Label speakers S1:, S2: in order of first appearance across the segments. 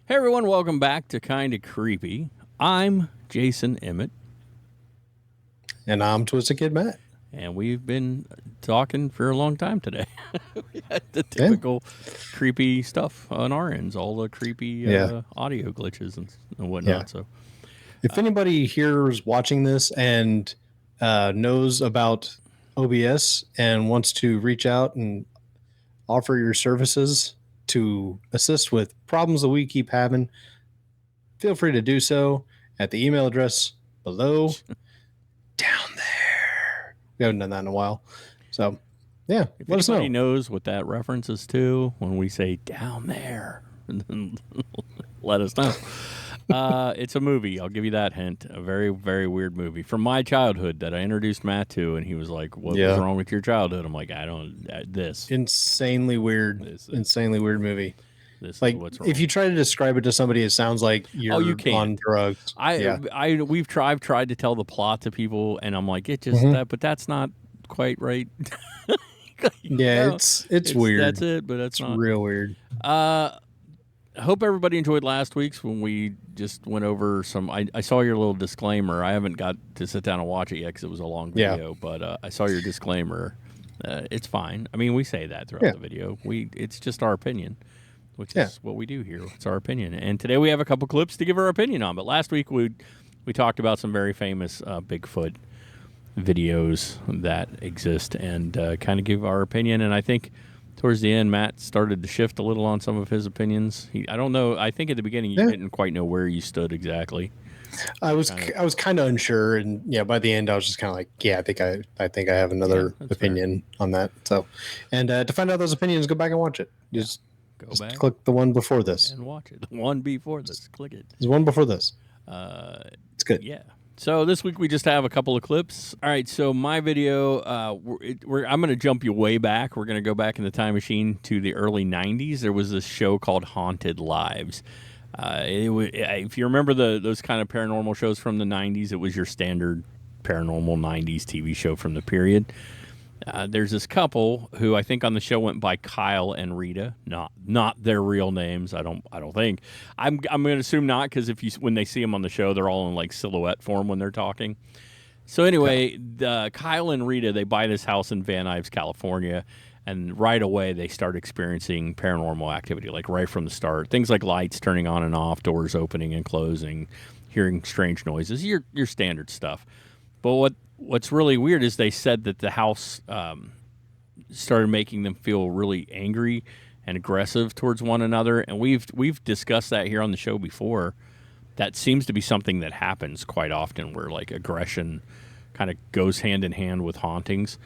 S1: Hey everyone, welcome back to Kinda Creepy. I'm Jason Emmett.
S2: And I'm Twisted Kid Matt.
S1: And we've been talking for a long time today. We had the typical creepy stuff on our ends, all the creepy audio glitches and whatnot.
S2: Yeah.
S1: So,
S2: if anybody here is watching this and knows about OBS and wants to reach out and offer your services to assist with problems that we keep having, feel free to do so at the email address below down there. We haven't done that in a while. So, yeah,
S1: if
S2: let us know.
S1: anybody knows what that reference is to when we say down there, let us know. It's a movie. I'll give you that hint. A very, very weird movie from my childhood that I introduced Matt to, and he was like, "What was wrong with your childhood?" I'm like, "I don't. This
S2: insanely weird, insanely weird movie.
S1: This
S2: like
S1: is what's wrong.
S2: If you try to describe it to somebody, it sounds like you're on drugs."
S1: I've tried to tell the plot to people, and I'm like, it just but that's not quite right.
S2: It's weird.
S1: That's it, but it's not
S2: real weird.
S1: I hope everybody enjoyed last week's when we just went over some. I saw your little disclaimer. I haven't got to sit down and watch it yet because it was a long video. But I saw your disclaimer. It's fine. I mean, we say that throughout the video. It's just our opinion, which is what we do here. It's our opinion. And today we have a couple clips to give our opinion on. But last week we talked about some very famous Bigfoot videos that exist and kind of give our opinion. And I think towards the end, Matt started to shift a little on some of his opinions. I don't know. I think at the beginning you didn't quite know where you stood exactly.
S2: I was kind of unsure, and by the end I was just kind of like, I think I have another opinion on that. So, and to find out those opinions, go back and watch it. Just back, click the one before this,
S1: and watch it. The one before this, click it.
S2: There's one before this. It's good.
S1: Yeah. So this week we just have a couple of clips. All right, so my video, I'm going to jump you way back. We're going to go back in the time machine to the early 90s. There was this show called Haunted Lives. If you remember those kind of paranormal shows from the 90s, it was your standard paranormal 90s TV show from the period. There's this couple who I think on the show went by Kyle and Rita, not their real names. I don't think. I'm going to assume not, because when they see them on the show, they're all in like silhouette form when they're talking. So anyway, Kyle and Rita, they buy this house in Van Nuys, California, and right away they start experiencing paranormal activity, like right from the start. Things like lights turning on and off, doors opening and closing, hearing strange noises, your standard stuff. But what's really weird is they said that the house started making them feel really angry and aggressive towards one another, and we've discussed that here on the show before. That seems to be something that happens quite often, where like aggression kind of goes hand in hand with hauntings.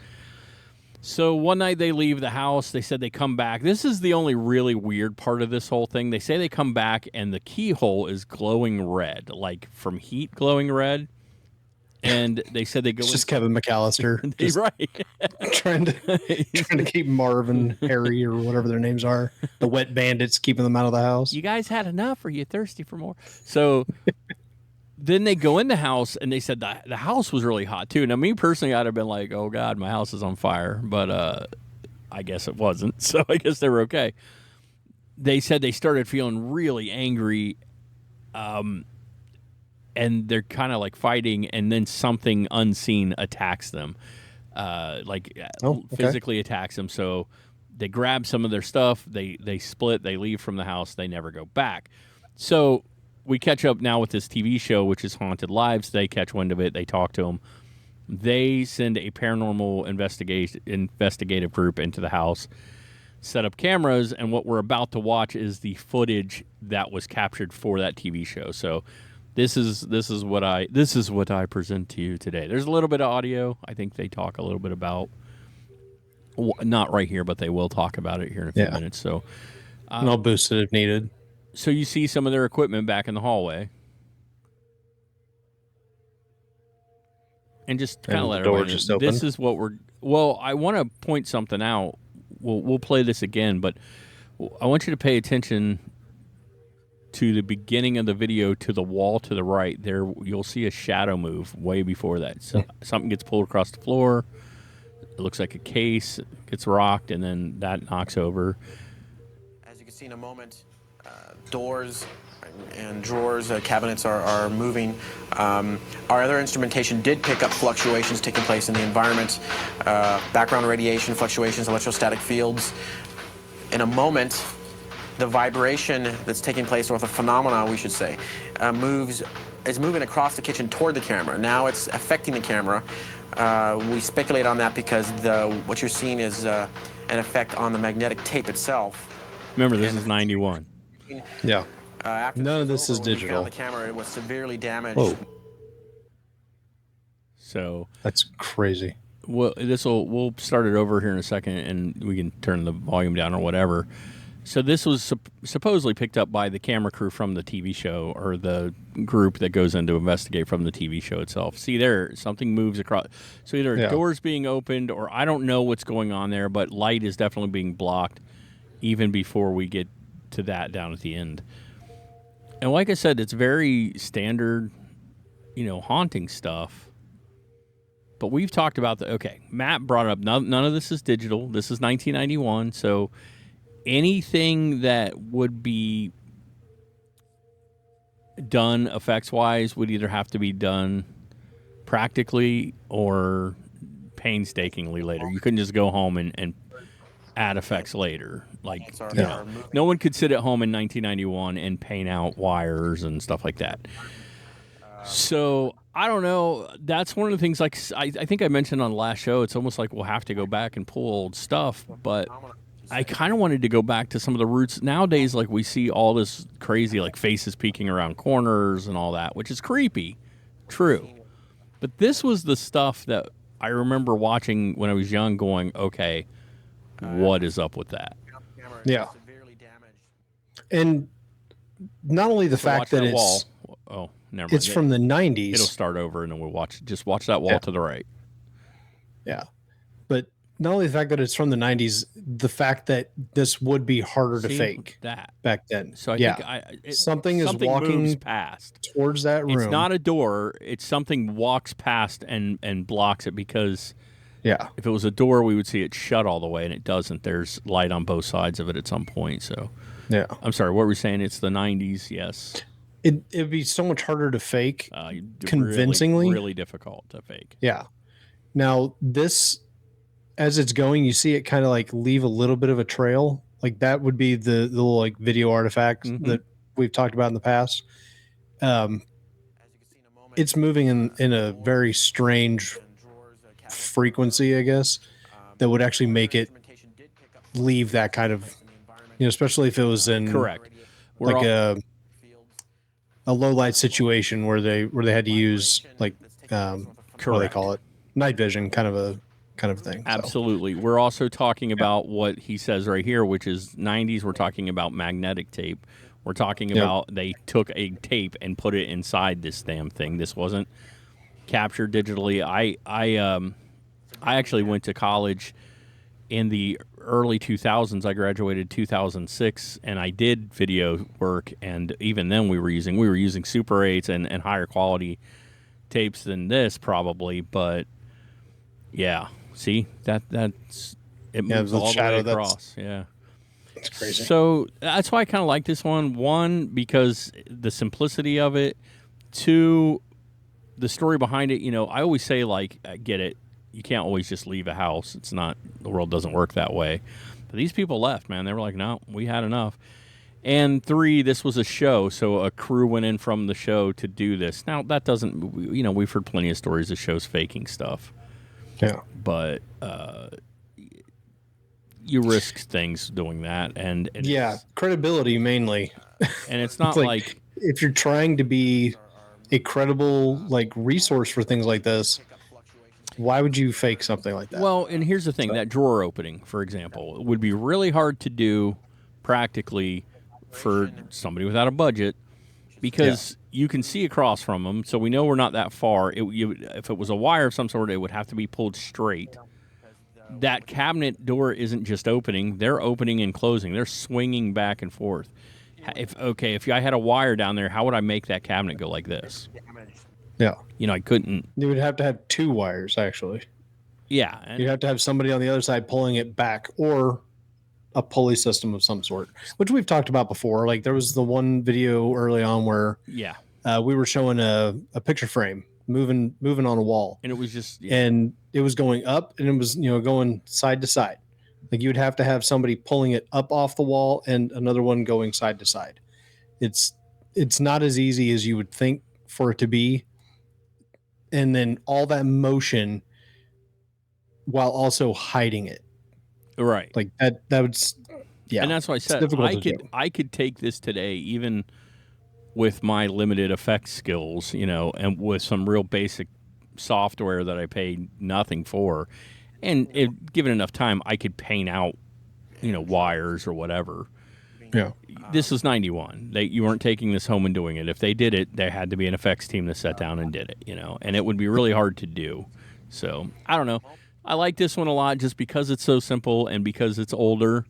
S1: So one night they leave the house. They said they come back. This is the only really weird part of this whole thing. They say they come back and the keyhole is glowing red, like from heat glowing red. And they said they go.
S2: It's just Kevin McAllister,
S1: right?
S2: trying to keep Marv and Harry or whatever their names are, the wet bandits, keeping them out of the house.
S1: You guys had enough? Or are you thirsty for more? So then they go in the house, and they said the house was really hot too. Now, me personally, I'd have been like, "Oh God, my house is on fire," but I guess it wasn't. So I guess they were okay. They said they started feeling really angry. And they're kind of like fighting, and then something unseen attacks them, physically attacks them. So they grab some of their stuff, they split, they leave from the house, they never go back. So we catch up now with this TV show, which is Haunted Lives. They catch wind of it, they talk to them. They send a paranormal investigative group into the house, set up cameras, and what we're about to watch is the footage that was captured for that TV show. So This is what I present to you today. There's a little bit of audio. I think they talk a little bit about, not right here, but they will talk about it here in a few minutes. So,
S2: and I'll boost it if needed.
S1: So you see some of their equipment back in the hallway, and just kind of let
S2: the door just open.
S1: This is what we're. Well, I want to point something out. We'll play this again, but I want you to pay attention to the beginning of the video, to the wall to the right. There, you'll see a shadow move way before that. So something gets pulled across the floor. It looks like a case gets rocked, and then that knocks over.
S3: As you can see in a moment, doors and drawers, cabinets are moving. Our other instrumentation did pick up fluctuations taking place in the environment, background radiation fluctuations, electrostatic fields. In a moment, the vibration that's taking place, or the phenomena, we should say, is moving across the kitchen toward the camera. Now it's affecting the camera. We speculate on that because what you're seeing is an effect on the magnetic tape itself.
S1: Remember, this is 91.
S2: Yeah.
S3: None
S2: of this is digital.
S3: The camera, it was severely damaged.
S2: Whoa.
S1: So
S2: that's crazy.
S1: Well, we'll start it over here in a second, and we can turn the volume down or whatever. So this was supposedly picked up by the camera crew from the TV show, or the group that goes in to investigate from the TV show itself. See there, something moves across. So either a door's being opened, or I don't know what's going on there, but light is definitely being blocked even before we get to that down at the end. And like I said, it's very standard, haunting stuff. But we've talked about Matt brought it up. None of this is digital. This is 1991. So anything that would be done effects-wise would either have to be done practically or painstakingly later. You couldn't just go home and add effects later. No one could sit at home in 1991 and paint out wires and stuff like that. So I don't know. That's one of the things. I think I mentioned on the last show. It's almost like we'll have to go back and pull old stuff. But I kind of wanted to go back to some of the roots. Nowadays, we see all this crazy faces peeking around corners and all that, which is creepy. True. But this was the stuff that I remember watching when I was young, going, okay, what is up with that?
S2: Yeah. And not only the fact that it's
S1: never mind.
S2: It's from the 90s.
S1: It'll start over, and then we'll watch that wall to the right.
S2: Yeah. But not only the fact that it's from the 90s, the fact that this would be harder to fake back then.
S1: So I think
S2: something is walking
S1: past
S2: towards that room.
S1: It's not a door. It's something walks past and blocks it, because if it was a door, we would see it shut all the way, and it doesn't. There's light on both sides of it at some point. So I'm sorry, what were we saying? It's the 90s, yes.
S2: It'd be so much harder to fake convincingly.
S1: Really difficult to fake.
S2: Yeah. Now, this, as it's going, you see it kind of leave a little bit of a trail. That would be the little video artifact that we've talked about in the past. It's moving in a very strange frequency, I guess, that would actually make it leave that kind of, especially if it was in a low light situation where they had to use what do they call it, night vision kind of thing.
S1: Absolutely. We're also talking about what he says right here, which is 90s. We're talking about magnetic tape. We're talking about they took a tape and put it inside this damn thing. This wasn't captured digitally. I actually went to college in the early 2000s. I graduated 2006, and I did video work, and even then we were using Super 8s and higher quality tapes than this probably, but see that's it moves all the way across.
S2: It's crazy.
S1: So that's why I kind of like this one, because the simplicity of it, two, the story behind it. I always say, I get it. You can't always just leave a house. It's not, the world doesn't work that way. But these people left, man. They were like, no, we had enough. And three, this was a show, so a crew went in from the show to do this. Now, that doesn't, we've heard plenty of stories of shows faking stuff.
S2: Yeah.
S1: But you risk things doing that. And
S2: credibility mainly.
S1: And it's not like
S2: if you're trying to be a credible resource for things like this, why would you fake something like that?
S1: Well, and here's the thing. That drawer opening, for example, would be really hard to do practically for somebody without a budget, because you can see across from them, so we know we're not that far. If it was a wire of some sort, it would have to be pulled straight. That cabinet door isn't just opening. They're opening and closing. They're swinging back and forth. If I had a wire down there, how would I make that cabinet go like this?
S2: Yeah.
S1: I couldn't.
S2: You would have to have two wires, actually.
S1: Yeah.
S2: You'd have to have somebody on the other side pulling it back, or a pulley system of some sort, which we've talked about before. Like there was the one video early on where we were showing a picture frame moving on a wall,
S1: and it was just
S2: and it was going up, and it was going side to side. Like you would have to have somebody pulling it up off the wall and another one going side to side. It's not as easy as you would think for it to be, and then all that motion while also hiding it.
S1: Right.
S2: Like that was, yeah.
S1: And that's why I said I could take this today, even with my limited effects skills, and with some real basic software that I paid nothing for, and given enough time, I could paint out, wires or whatever.
S2: Yeah.
S1: This was 91. You weren't taking this home and doing it. If they did it, there had to be an effects team that sat down and did it, and it would be really hard to do. So I don't know. I like this one a lot just because it's so simple and because it's older,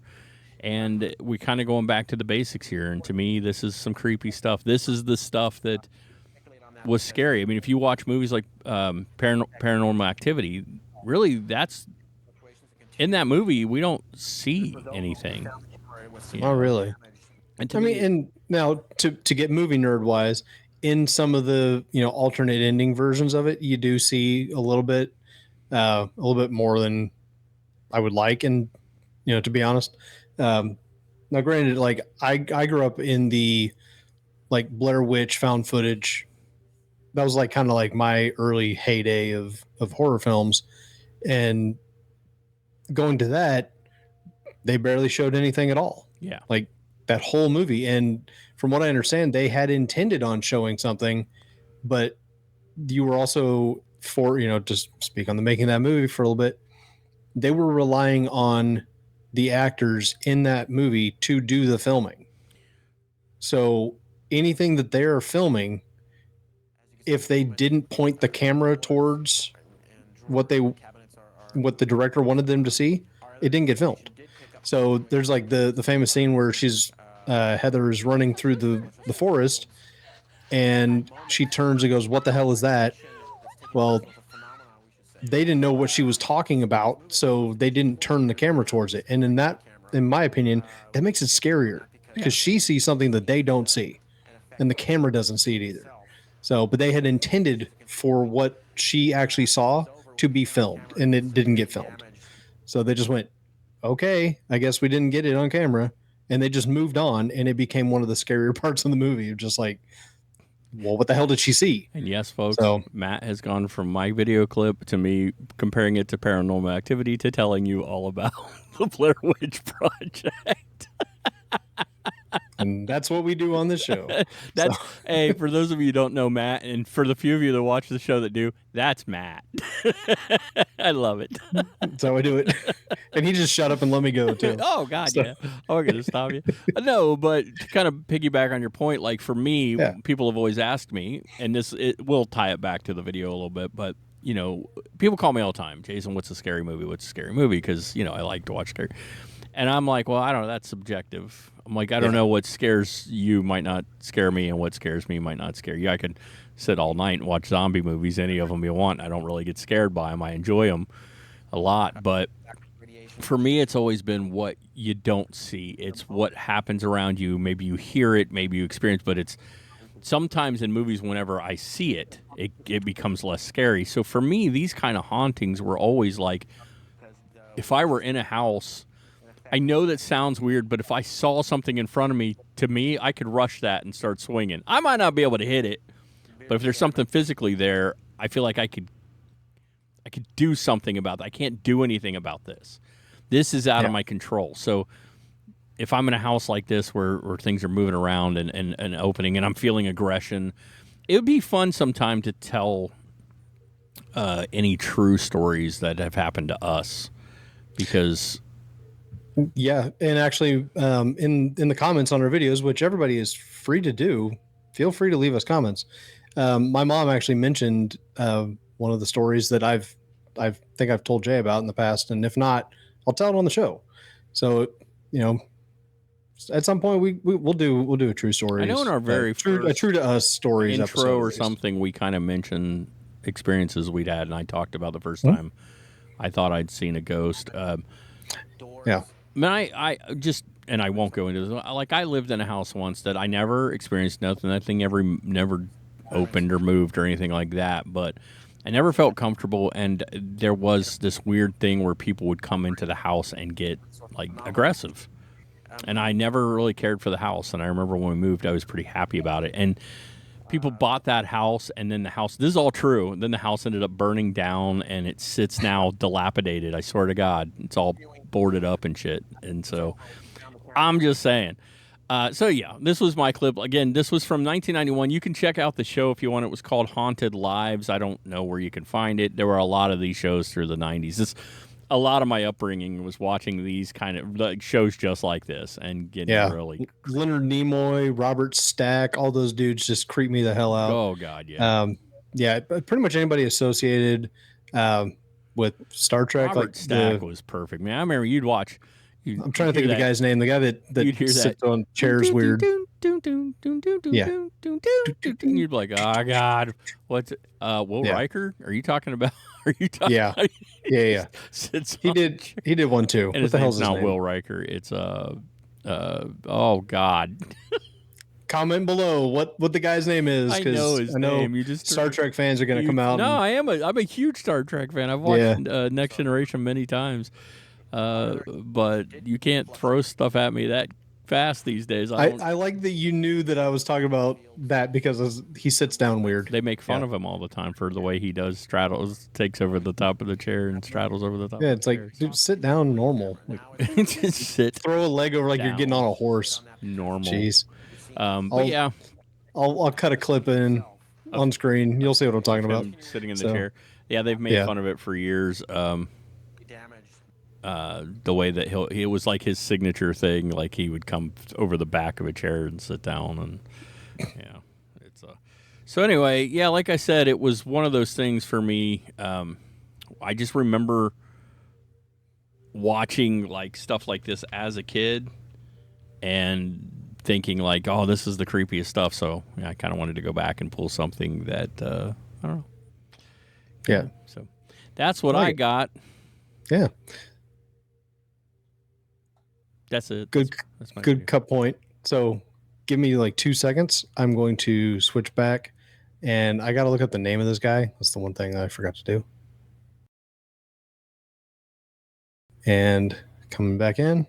S1: and we kind of going back to the basics here. And to me, this is some creepy stuff. This is the stuff that was scary. I mean, if you watch movies like Paranormal Activity, really, that's in that movie. We don't see anything.
S2: Oh, really?
S1: And
S2: and now to get movie nerd wise, in some of the alternate ending versions of it, you do see a little bit more than I would like, and to be honest, now granted, like I grew up in the like Blair Witch found footage. That was like kind of like my early heyday of horror films, and going to that, they barely showed anything at all.
S1: Yeah,
S2: like that whole movie. And from what I understand, they had intended on showing something, but you were also, for just speak on the making of that movie for a little bit, they were relying on the actors in that movie to do the filming. So anything that they're filming, if they didn't point the camera towards what the director wanted them to see, it didn't get filmed. So there's like the famous scene where she's Heather is running through the forest, and she turns and goes, "What the hell is that?" Well, they didn't know what she was talking about, so they didn't turn the camera towards it. And in my opinion, that makes it scarier because she sees something that they don't see, and the camera doesn't see it either. So, but they had intended for what she actually saw to be filmed, and it didn't get filmed. So they just went, okay, I guess we didn't get it on camera, and they just moved on, and it became one of the scarier parts of the movie. Just like, well, what the hell did she see?
S1: And yes, folks, Matt has gone from my video clip to me comparing it to Paranormal Activity to telling you all about the Blair Witch Project.
S2: And that's what we do on this show.
S1: Hey, for those of you who don't know Matt, and for the few of you that watch the show that do, that's Matt. I love it.
S2: That's how I do it. And he just shut up and let me go, too.
S1: Oh, God, yeah. Oh, I'm going to stop you. No, but to kind of piggyback on your point, like for me, people have always asked me, and we'll tie it back to the video a little bit, but, people call me all the time, Jason, what's a scary movie? What's a scary movie? Because, I like to watch scary. And I'm like, well, I don't know. That's subjective. I'm like, I don't know what scares you might not scare me, and what scares me might not scare you. I could sit all night and watch zombie movies, any of them you want. I don't really get scared by them. I enjoy them a lot. But for me, it's always been what you don't see. It's what happens around you. Maybe you hear it, maybe you experience, but it's sometimes in movies, whenever I see it, it becomes less scary. So for me, these kind of hauntings were always like, if I were in a house, I know that sounds weird, but if I saw something in front of me, to me, I could rush that and start swinging. I might not be able to hit it, but if there's something physically there, I feel like I could do something about that. I can't do anything about this. This is out of my control. So if I'm in a house like this where things are moving around and opening and I'm feeling aggression, it would be fun sometime to tell any true stories that have happened to us, because...
S2: Yeah, and actually, in the comments on our videos, which everybody is free to do, feel free to leave us comments. My mom actually mentioned one of the stories that I think I've told Jay about in the past, and if not, I'll tell it on the show. So, at some point we'll do a true story.
S1: I know in our very
S2: true to us stories
S1: intro or something, we kind of mentioned experiences we'd had, and I talked about the first time I thought I'd seen a ghost. Man, I just, and I won't go into this. Like, I lived in a house once that I never experienced nothing. That thing never opened or moved or anything like that. But I never felt comfortable, and there was this weird thing where people would come into the house and get like aggressive. And I never really cared for the house. And I remember when we moved, I was pretty happy about it. And people bought that house, and then the house, this is all true, and then the house ended up burning down, and it sits now dilapidated. I swear to God, it's all boarded up and shit. And so I'm just saying. So yeah, this was my clip. Again, this was from 1991. You can check out the show if you want. It was called Haunted Lives. I don't know where you can find it. There were a lot of these shows through the 90s. A lot of my upbringing was watching these kind of like shows just like this and getting really.
S2: Leonard Nimoy, Robert Stack, all those dudes just creep me the hell out.
S1: Oh God, yeah.
S2: Yeah, pretty much anybody associated with Star Trek.
S1: Robert Stack was perfect, man. I remember you'd watch.
S2: I'm trying to think of the guy's name. The guy that sits on chairs weird. Yeah.
S1: And you'd be like, oh God, what's Will Riker? Are you talking about? Are you talking?
S2: Yeah. He did one too.
S1: And
S2: what the hell's
S1: his
S2: name?
S1: Not Will Riker. It's oh God.
S2: Comment below what the guy's name is.
S1: I know his name. You just
S2: Star Trek fans are going to come out.
S1: No, I'm a huge Star Trek fan. I've watched Next Generation many times. But you can't throw stuff at me that fast these days.
S2: I like that you knew that I was talking about that because he sits down weird.
S1: They make fun of him all the time for the way he does straddles, takes over the top of the chair and straddles over the top.
S2: Yeah,
S1: of
S2: it's
S1: the
S2: like,
S1: chair.
S2: dude, sit down normal. Like,
S1: just sit.
S2: Throw a leg over like
S1: down.
S2: you're getting on a horse.
S1: Normal.
S2: Jeez.
S1: But yeah,
S2: I'll cut a clip in on screen. You'll see what I'm talking about.
S1: Sitting in the chair. Yeah, they've made fun of it for years. The way that it was like his signature thing, like he would come over the back of a chair and sit down, and it's so anyway, like I said, it was one of those things for me. I just remember watching like stuff like this as a kid and thinking like, oh, this is the creepiest stuff. So I kind of wanted to go back and pull something that I don't know.
S2: Yeah.
S1: So that's what I got.
S2: Yeah.
S1: That's it.
S2: Good cut point. So give me like 2 seconds. I'm going to switch back, and I got to look up the name of this guy. That's the one thing that I forgot to do. And coming back in.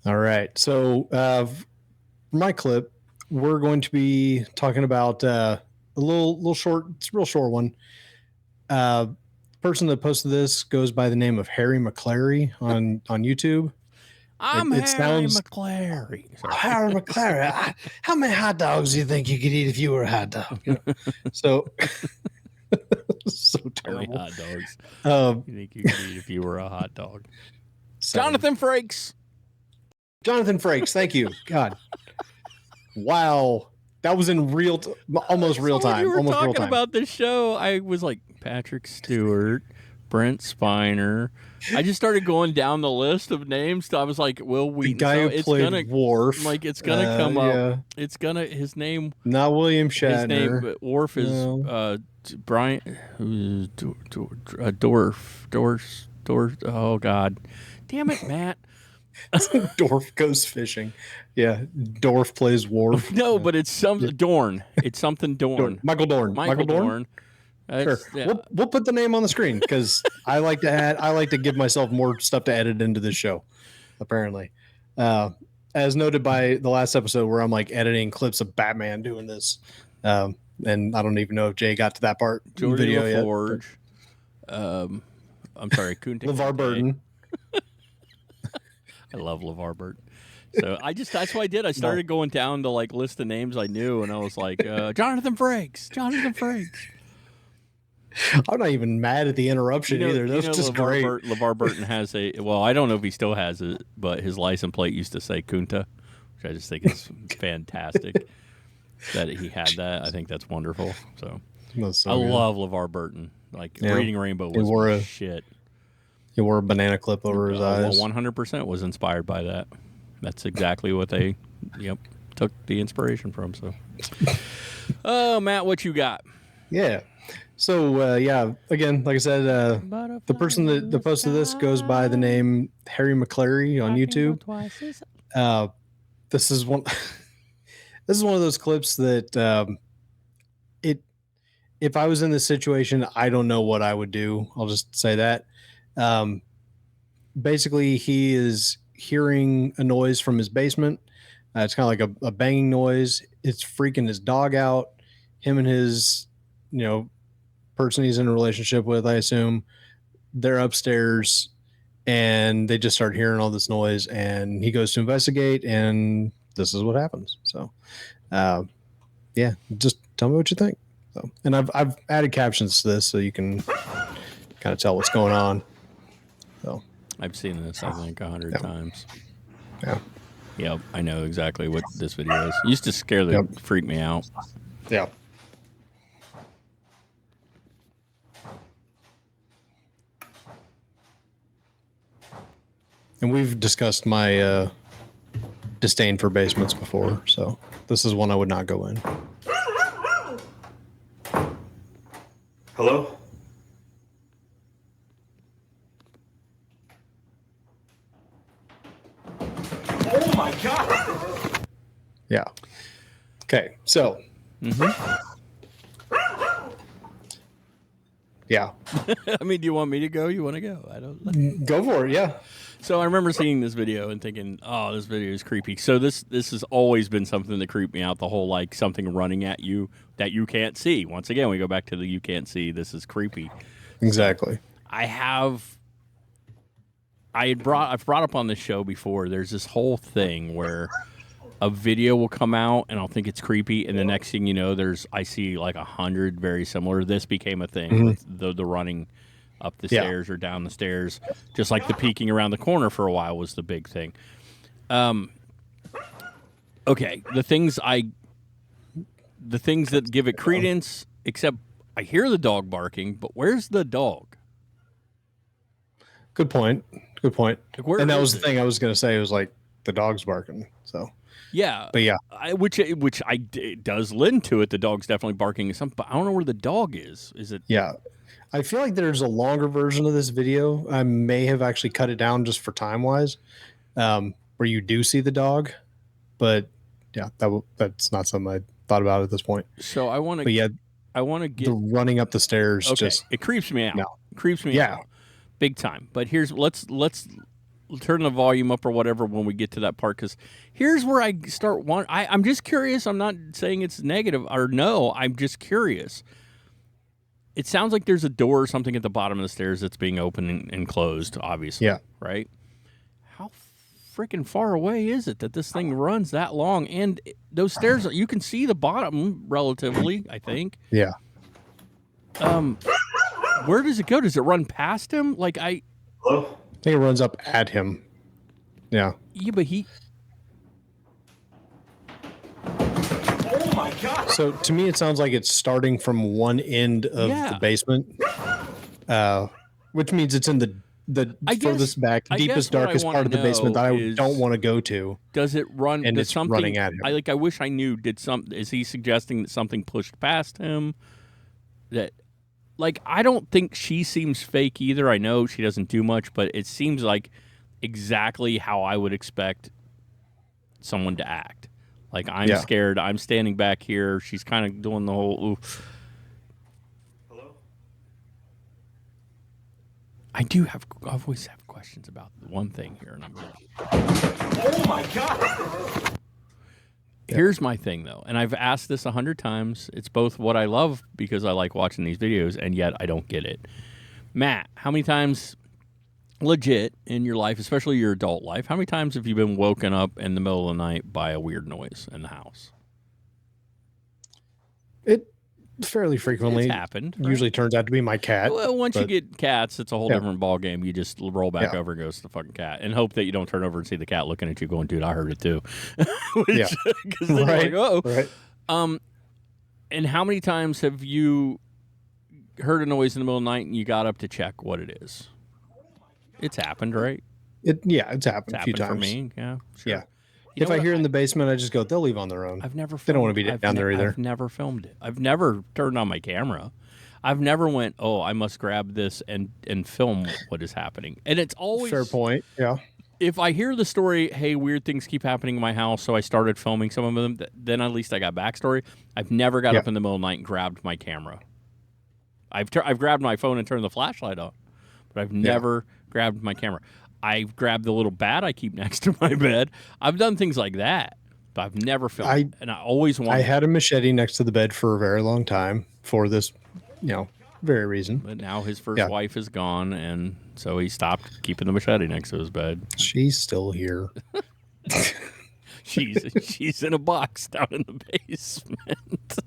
S2: All right. So for my clip, we're going to be talking about a little short. It's a real short one. Person that posted this goes by the name of Harry McClary on YouTube.
S1: I'm Harry McClary.
S2: Harry McClary. How many hot dogs do you think you could eat if you were a hot dog? So, so terrible.
S1: How many hot dogs you think you could eat if you were a hot dog? Jonathan Frakes.
S2: Jonathan Frakes. Thank you. God. Wow. That was in almost real time.
S1: When you were
S2: almost
S1: talking
S2: real time.
S1: about this show, I was like, Patrick Stewart, Brent Spiner. I just started going down the list of names. I was like, Will Wheaton.
S2: The guy who played Worf.
S1: Like, it's going to come up. It's going to, his name.
S2: Not William Shatner.
S1: His name, but Worf is Brian. Dorf. Oh, God. Damn it, Matt.
S2: Dorf goes fishing. Yeah, Dorf plays Worf.
S1: No, but it's Dorn. It's something Dorn.
S2: Michael Dorn.
S1: Michael Dorn.
S2: Sure. Yeah. We'll put the name on the screen because I like to give myself more stuff to edit into this show. Apparently, as noted by the last episode where I'm like editing clips of Batman doing this, and I don't even know if Jay got to that part in the video
S1: LaForge. I'm sorry,
S2: LeVar Burton.
S1: I love LeVar Burton. So that's what I did. I started going down to like list of names I knew, and I was like, Jonathan Frakes.
S2: I'm not even mad at the interruption either. That's just great.
S1: LeVar Burton has I don't know if he still has it, but his license plate used to say Kunta, which I just think is fantastic that he had that. I think that's wonderful. So, I love LeVar Burton. Like, Reading Rainbow was shit.
S2: He wore a banana clip over his eyes.
S1: Well, 100% was inspired by that. That's exactly what they took the inspiration from. So, oh, Matt, what you got?
S2: Yeah. So yeah, again, like I said, the person that posted this goes by the name Harry McClary on YouTube. This is one. This is one of those clips that if I was in this situation, I don't know what I would do. I'll just say that. Basically, he is hearing a noise from his basement. It's kind of like a banging noise. It's freaking his dog out. Him and his, person he's in a relationship with, I assume, they're upstairs and they just start hearing all this noise, and he goes to investigate, and this is what happens. So, yeah, just tell me what you think. So, and I've added captions to this so you can kind of tell what's going on. So
S1: I've seen this, I think, 100 times.
S2: Yeah.
S1: Yep, I know exactly what this video is. It used to freak me out.
S2: Yeah. And we've discussed my disdain for basements before, so this is one I would not go in.
S4: Hello? Oh my God!
S2: Yeah. Okay, so. Yeah.
S1: I mean, do you want me to go? You want to go? I don't.
S2: Go for it, yeah.
S1: So I remember seeing this video and thinking, oh, this video is creepy. So this has always been something that creeped me out, the whole like something running at you that you can't see. Once again, we go back to the you can't see. This is creepy.
S2: Exactly.
S1: I've brought up on this show before, there's this whole thing where a video will come out and I'll think it's creepy, and the next thing you know, I see like 100 very similar. This became a thing with the running up the stairs or down the stairs, just like the peeking around the corner for a while was the big thing. Okay, the things that give it credence, except I hear the dog barking, but where's the dog?
S2: Good point.
S1: Like,
S2: and that was the thing I was going to say. It was like the dog's barking. So
S1: yeah,
S2: but yeah,
S1: it does lend to it. The dog's definitely barking or something, but I don't know where the dog is. Is it?
S2: Yeah, I feel like there's a longer version of this video. I may have actually cut it down just for time wise, where you do see the dog, but yeah, that's not something I thought about at this point.
S1: So I want to get
S2: the running up the stairs.
S1: Okay.
S2: Just
S1: it creeps me out.
S2: No.
S1: It creeps me out big time. But let's turn the volume up or whatever when we get to that part, because here's where I start. I'm just curious. I'm not saying it's negative or no. I'm just curious. It sounds like there's a door or something at the bottom of the stairs that's being opened and closed, obviously.
S2: Yeah.
S1: Right? How freaking far away is it that this thing runs that long? And those stairs, you can see the bottom relatively, I think.
S2: Yeah.
S1: Where does it go? Does it run past him? Like
S4: Hello?
S2: I think it runs up at him. Yeah.
S1: Yeah, but he...
S4: Oh my God!
S2: So to me, it sounds like it's starting from one end of the basement, which means it's in the furthest back, deepest, darkest part of the basement that I don't want to go to.
S1: Does it run?
S2: And it's running at him.
S1: I wish I knew. Is he suggesting that something pushed past him? That, like, I don't think she seems fake either. I know she doesn't do much, but it seems like exactly how I would expect someone to act. Like, I'm scared. I'm standing back here. She's kind of doing the whole, oof.
S4: Hello?
S1: I always have questions about one thing here, and I'm going to...
S4: Oh my God!
S1: Here's my thing, though, and I've asked this 100 times. It's both what I love because I like watching these videos, and yet I don't get it. Matt, how many times, legit, in your life, especially your adult life, how many times have you been woken up in the middle of the night by a weird noise in the house?
S2: It fairly frequently.
S1: It's happened. Right?
S2: Usually turns out to be my cat.
S1: Well, once you get cats, it's a whole different ball game. You just roll back over and goes to the fucking cat, and hope that you don't turn over and see the cat looking at you, going, "Dude, I heard it too." Because then you're like, "Oh."
S2: Right.
S1: And how many times have you heard a noise in the middle of the night and you got up to check what it is? It's happened, right?
S2: It's happened a few times
S1: for me. Yeah, sure.
S2: Yeah. If I hear in the basement, I just go, they'll leave on their own.
S1: I've never.
S2: They don't want to be down there either.
S1: I've never filmed it. I've never turned on my camera. I've never went, oh, I must grab this and film what is happening. And it's always
S2: Fair point. Yeah.
S1: If I hear the story, hey, weird things keep happening in my house, so I started filming some of them, then at least I got backstory. I've never got up in the middle of the night and grabbed my camera. I've grabbed my phone and turned the flashlight on, but I've never grabbed my camera. I've grabbed the little bat I keep next to my bed. I've done things like that, but I've never filmed. And I always wanted.
S2: I had a machete next to the bed for a very long time for this, very reason.
S1: But now his first wife is gone, and so he stopped keeping the machete next to his bed.
S2: She's still here.
S1: she's in a box down in the basement.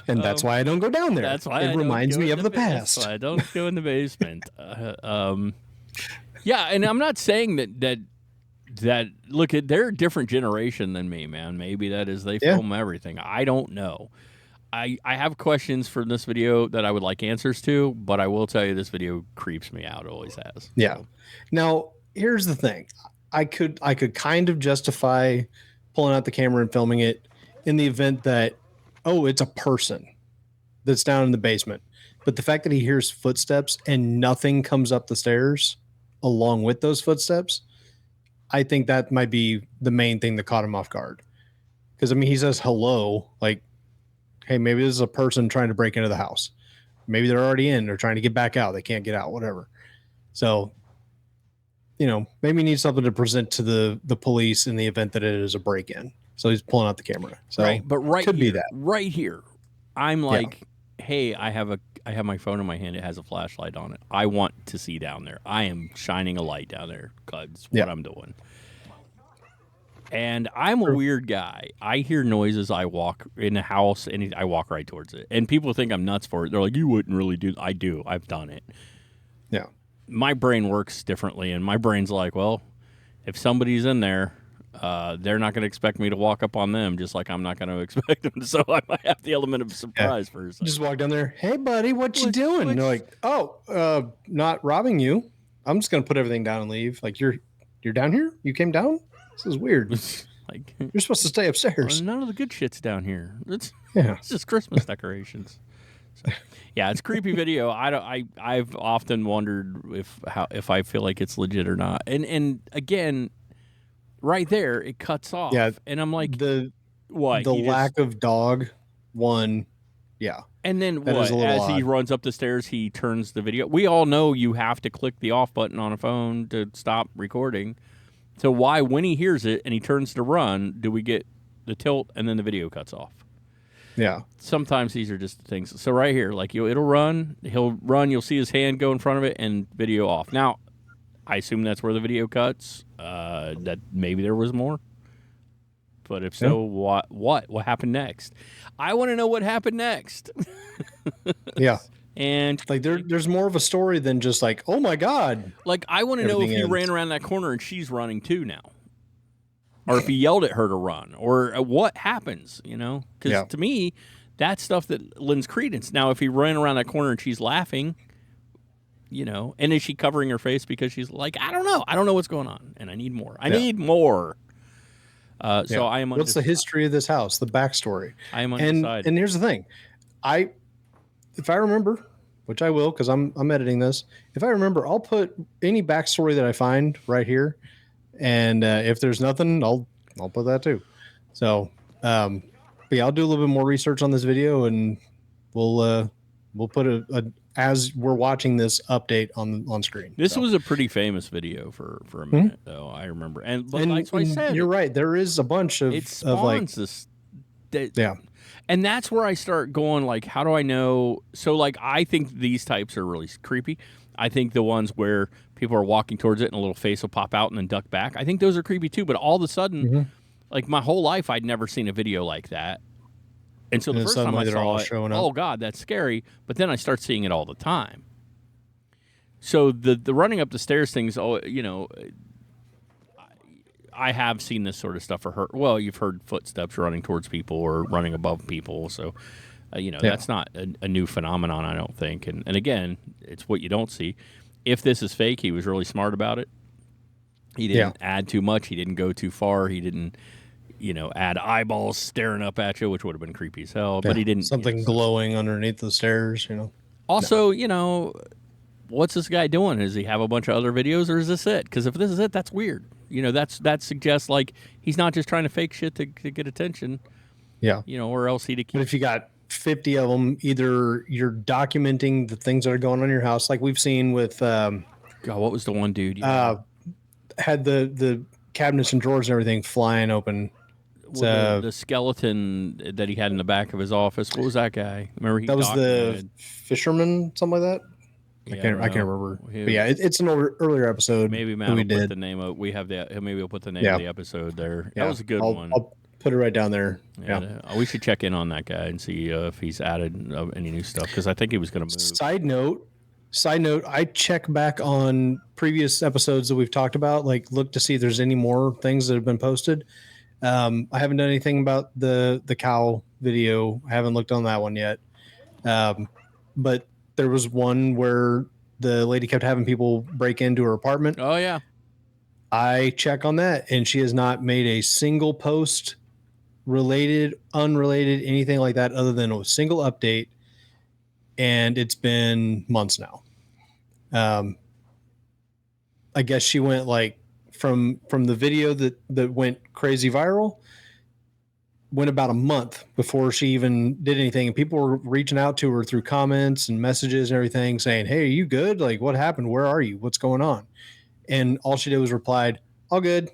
S2: And that's why I don't go down there.
S1: That's why
S2: it reminds me of the past.
S1: That's why I don't go in the basement. Yeah, and I'm not saying that look, they're a different generation than me, man. Maybe that is they film everything. I don't know. I have questions for this video that I would like answers to, but I will tell you this video creeps me out. It always has.
S2: Yeah. Now, here's the thing. I could kind of justify pulling out the camera and filming it in the event that, it's a person that's down in the basement. But the fact that he hears footsteps and nothing comes up the stairs along with those footsteps, I think that might be the main thing that caught him off guard. Because, he says hello, like, hey, maybe this is a person trying to break into the house. Maybe they're already in. They're trying to get back out. They can't get out, whatever. So, maybe he needs something to present to the police in the event that it is a break-in. So he's pulling out the camera. So
S1: but
S2: could
S1: here,
S2: be that.
S1: Right here, I'm like, hey, I have my phone in my hand. It has a flashlight on it. I want to see down there. I am shining a light down there because what I'm doing. And I'm a weird guy. I hear noises. I walk in a house and I walk right towards it. And people think I'm nuts for it. They're like, you wouldn't really do. I do. I've done it.
S2: Yeah.
S1: My brain works differently, and my brain's like, well, if somebody's in there, they're not going to expect me to walk up on them, just like I'm not going to expect them. So I might have the element of surprise for a second.
S2: Just walk down there. Hey, buddy, what you doing? And they're like, not robbing you. I'm just going to put everything down and leave. Like, you're down here? You came down? This is weird.
S1: Like,
S2: you're supposed to stay upstairs.
S1: None of the good shit's down here. It's just Christmas decorations. So, yeah, it's a creepy video. I've often wondered if I feel like it's legit or not. And again, right there, it cuts off.
S2: Yeah,
S1: and I'm like,
S2: the lack of dog one. Yeah.
S1: And then
S2: that
S1: what? As
S2: odd.
S1: He runs up the stairs, he turns the video. We all know you have to click the off button on a phone to stop recording. So why, when he hears it and he turns to run, do we get the tilt and then the video cuts off?
S2: Yeah.
S1: Sometimes these are just things. So right here, like it'll run, he'll run, you'll see his hand go in front of it and video off. Now, I assume that's where the video cuts. That maybe there was more. But if so, what happened next? I want to know what happened next.
S2: Yeah.
S1: And
S2: like there's more of a story than just like, oh my God.
S1: Like I want to know if he ran around that corner and she's running too now. Or if he yelled at her to run, or what happens, Because to me, that's stuff that lends credence. Now, if he ran around that corner and she's laughing, and is she covering her face because she's like, I don't know what's going on, and I need more. I need more. So I am.
S2: What's the history of this house? The backstory.
S1: I am undecided.
S2: And here's the thing, if I remember, which I will, because I'm editing this. If I remember, I'll put any backstory that I find right here. And if there's nothing, I'll put that too. So, but yeah, I'll do a little bit more research on this video, and we'll put a as we're watching this update on screen.
S1: This was a pretty famous video for a minute, though. I remember, and like I said,
S2: you're right. There is a bunch of
S1: it spawns this.
S2: Yeah,
S1: and that's where I start going. Like, how do I know? So, like, I think these types are really creepy. I think the ones where people are walking towards it and a little face will pop out and then duck back, I think those are creepy too. But all of a sudden, like my whole life, I'd never seen a video like that. And so the first time I saw it, oh God, that's scary. But then I start seeing it all the time. So the running up the stairs things, I have seen this sort of stuff or heard. Well, you've heard footsteps running towards people or running above people. So that's not a new phenomenon, I don't think. And again, it's what you don't see. If this is fake, he was really smart about it. He didn't add too much. He didn't go too far. He didn't, add eyeballs staring up at you, which would have been creepy as hell. But he didn't.
S2: Something glowing underneath the stairs,
S1: Also, what's this guy doing? Does he have a bunch of other videos, or is this it? Because if this is it, that's weird. That suggests like he's not just trying to fake shit to get attention.
S2: Yeah.
S1: Or else he'd keep.
S2: But if you got 50 of them, either you're documenting the things that are going on in your house, like we've seen with.
S1: God, what was the one dude?
S2: Had the cabinets and drawers and everything flying open.
S1: The skeleton that he had in the back of his office. What was that guy? Remember
S2: that was the fisherman, something like that. I can't remember. But yeah, it's an earlier episode.
S1: Maybe Matt will put the name of. We have that. Maybe we'll put the name of the episode there. Yeah, that was a good one.
S2: I'll put it right down there. Yeah.
S1: We should check in on that guy and see if he's added any new stuff, because I think he was going to move.
S2: Side note, I check back on previous episodes that we've talked about, like look to see if there's any more things that have been posted. I haven't done anything about the cow video. I haven't looked on that one yet. But there was one where the lady kept having people break into her apartment.
S1: Oh, yeah.
S2: I check on that, and she has not made a single post related, unrelated, anything like that other than a single update. And it's been months now. I guess she went like from the video that went crazy viral, went about a month before she even did anything. And people were reaching out to her through comments and messages and everything saying, "Hey, are you good? Like, what happened? Where are you? What's going on?" And all she did was replied, "All good."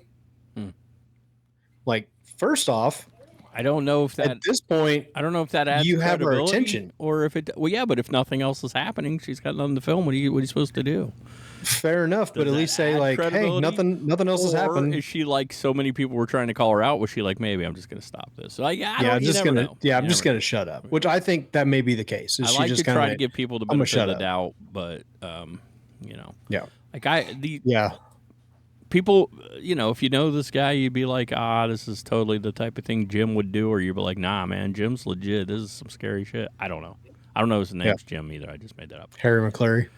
S2: Like, first off,
S1: I don't know if that
S2: at this point,
S1: I don't know if that adds
S2: you have her attention,
S1: or if it. Well, yeah, but if nothing else is happening, she's got nothing to film. What are you supposed to do?
S2: Fair enough, but at least say like, "Hey, nothing else has happened."
S1: Is she like so many people were trying to call her out? Was she like, maybe I'm just going to stop this? Like,
S2: I'm just going to shut up. Which I think that may be the case.
S1: I like to try to give people the benefit of the doubt, but people, if you know this guy, you'd be like, this is totally the type of thing Jim would do, or you'd be like, nah, man, Jim's legit. This is some scary shit. I don't know. I don't know his name's Jim either. I just made that up.
S2: Harry McClary.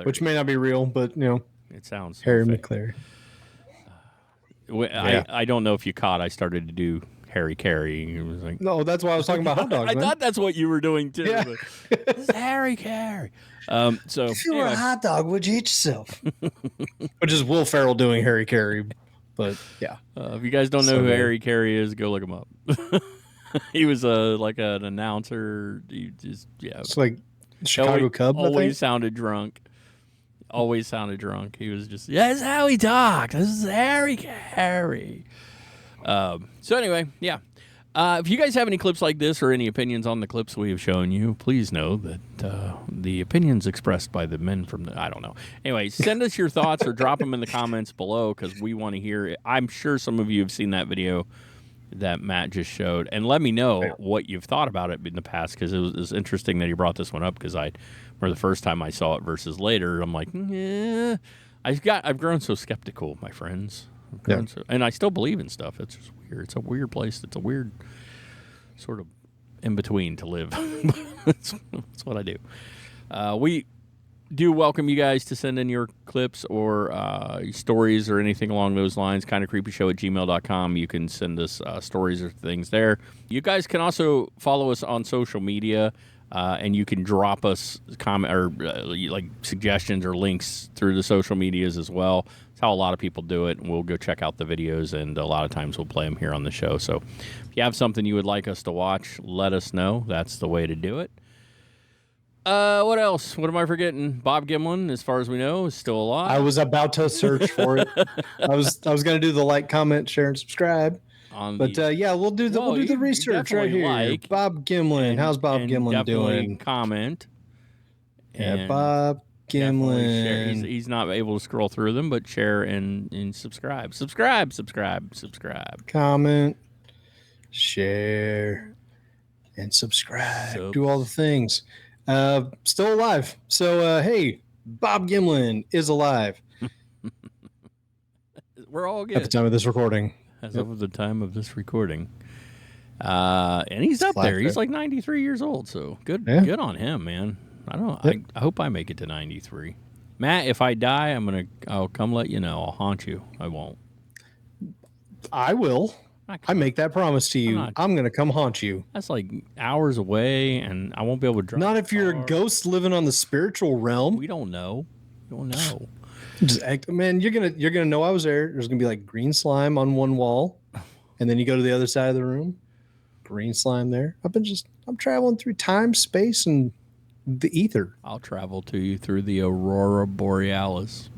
S1: Which
S2: may not be real, but
S1: it sounds
S2: Harry McClary.
S1: I don't know if you caught. I started to do Harry Carey. It was like,
S2: no, that's why I was talking about hot dogs.
S1: I thought that's what you were doing too. Yeah. It's Harry Carey. So
S2: if you were a hot dog, would you eat yourself? Which is Will Ferrell doing Harry Carey. But yeah,
S1: if you guys don't know who Harry Carey is, go look him up. He was like an announcer.
S2: It's like Chicago Cub.
S1: Always sounded drunk. He was just, that's how he talks. This is Harry Carey. So anyway, yeah. If you guys have any clips like this or any opinions on the clips we have shown you, please know that the opinions expressed by the men from I don't know. Anyway, send us your thoughts or drop them in the comments below, because we want to hear it. I'm sure some of you have seen that video that Matt just showed, and let me know what you've thought about it in the past, because it was interesting that he brought this one up, because the first time I saw it versus later, I'm like, I've grown so skeptical, my friends. And I still believe in stuff. It's just weird. It's a weird place. It's a weird sort of in between to live. That's what I do. We do welcome you guys to send in your clips or stories or anything along those lines. KindaCreepyShow@gmail.com. You can send us stories or things there. You guys can also follow us on social media, and you can drop us comment or like suggestions or links through the social medias as well. It's how a lot of people do it, and we'll go check out the videos, and a lot of times we'll play them here on the show. So if you have something you would like us to watch, let us know. That's the way to do it. What else? What am I forgetting? Bob Gimlin, as far as we know, is still alive.
S2: I was about to search for it. I was going to do the like, comment, share, and subscribe. We'll do the research right here. Bob Gimlin. How's Bob Gimlin doing?
S1: Comment.
S2: Yeah, Bob Gimlin.
S1: He's not able to scroll through them, but share and subscribe. Subscribe.
S2: Comment, share, and subscribe. Do all the things. Still alive. So, hey, Bob Gimlin is alive.
S1: We're all good.
S2: At the time of this recording.
S1: As of the time of this recording. And he's up there. He's like 93 years old, so good on him, man. I don't know. I hope I make it to 93. Matt, if I die, I'll come let you know. I'll haunt you. I won't.
S2: I will. I make that promise to you. I'm going to come haunt you.
S1: That's like hours away, and I won't be able to drive.
S2: Not if you're a ghost living on the spiritual realm.
S1: We don't know. We don't know.
S2: Just act, man, you're gonna know I was there. There's gonna be like green slime on one wall, and then you go to the other side of the room, green slime there. I'm traveling through time, space, and the ether.
S1: I'll travel to you through the Aurora Borealis.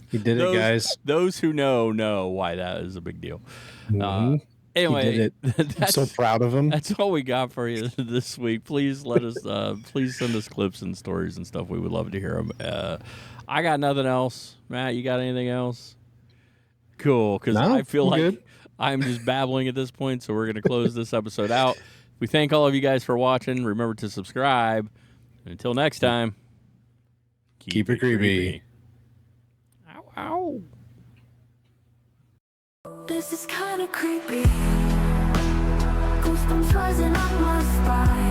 S2: You did it, guys.
S1: Those who know why that is a big deal.
S2: Mm-hmm.
S1: Anyway,
S2: he did it. I'm so proud of him.
S1: That's all we got for you this week. Please let us. Please send us clips and stories and stuff. We would love to hear them. I got nothing else. Matt, you got anything else? Cool, because I feel like good. I'm just babbling at this point, so we're going to close this episode out. We thank all of you guys for watching. Remember to subscribe. Until next time,
S2: keep it creepy.
S1: Ow, ow.
S5: This is kind of creepy. Goosebumps rising up my spine.